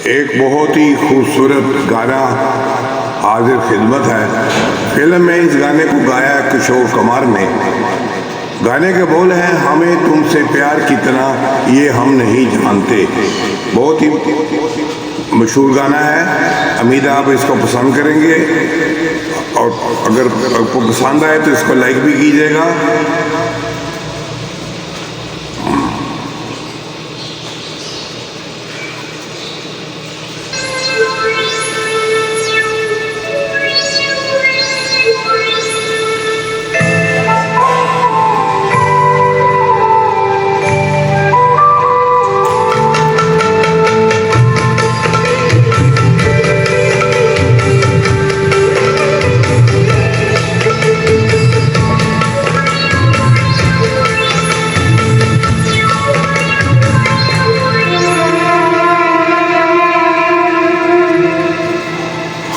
एक बहुत ही खूबसूरत गाना हाजिर खिदमत है। फिल्म में इस गाने को गाया किशोर कुमार ने। गाने के बोल हैं, हमें तुमसे प्यार कितना ये हम नहीं जानते। बहुत ही मशहूर गाना है। उम्मीद है आप इसको पसंद करेंगे और अगर आपको पसंद आए तो इसको लाइक भी कीजिएगा।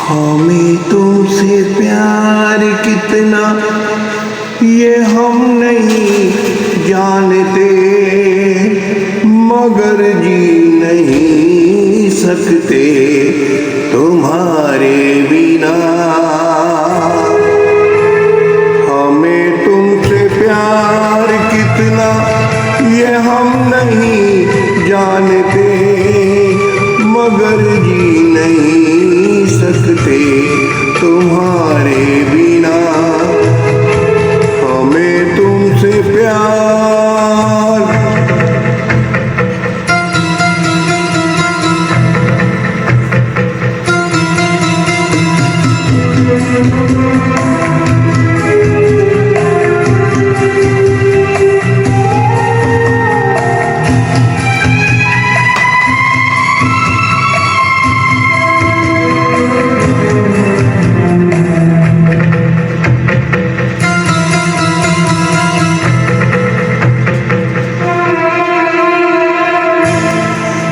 हमें तुमसे प्यार कितना ये हम नहीं जानते, मगर जी नहीं सकते तुम्हारे बिना। हमें तुमसे प्यार कितना ये हम नहीं जानते, मगर जी नहीं सकते तुम्हारे बिना। हमें तुमसे प्यार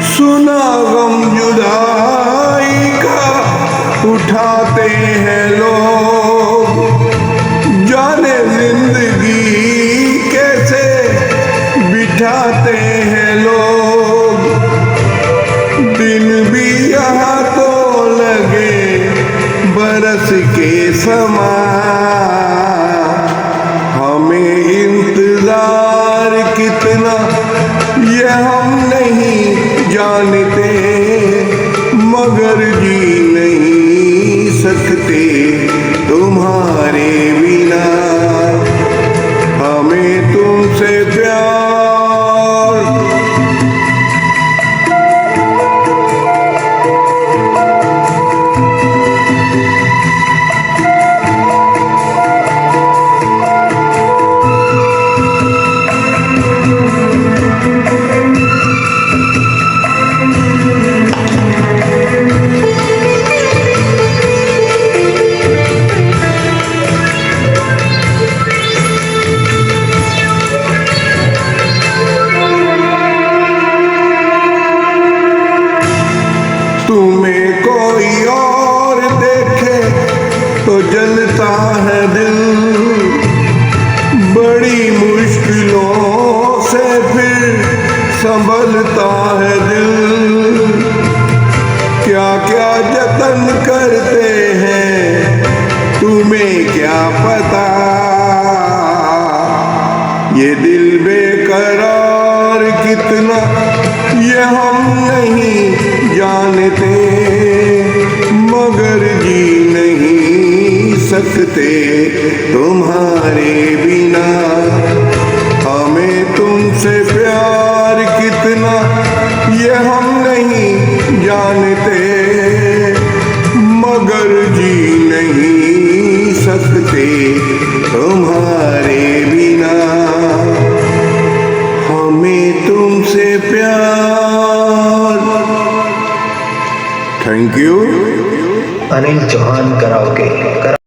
सुना गम जुदाई का उठाते हैं लोग, जाने जिंदगी कैसे बिठाते हैं लोग। दिन भी यहाँ तो लगे बरस के समान, हमें इंतजार कितना ये हम नहीं जानते, मगर जी नहीं सकते तुम्हारे बिना। हमें तुमसे प्यार तुम्हें कोई और देखे तो जलता है दिल, बड़ी मुश्किलों से फिर संभलता है दिल। क्या क्या जतन करते हैं तुम्हें क्या पता, ये दिल बेकरार कितना ये हम नहीं जानते, मगर जी नहीं सकते तुम्हारे बिना। हमें तुमसे प्यार कितना ये हम नहीं जानते, मगर जी नहीं सकते तुम्हारे बिना। हमें तुमसे प्यार। Thank you. Anil Chauhan karaoke.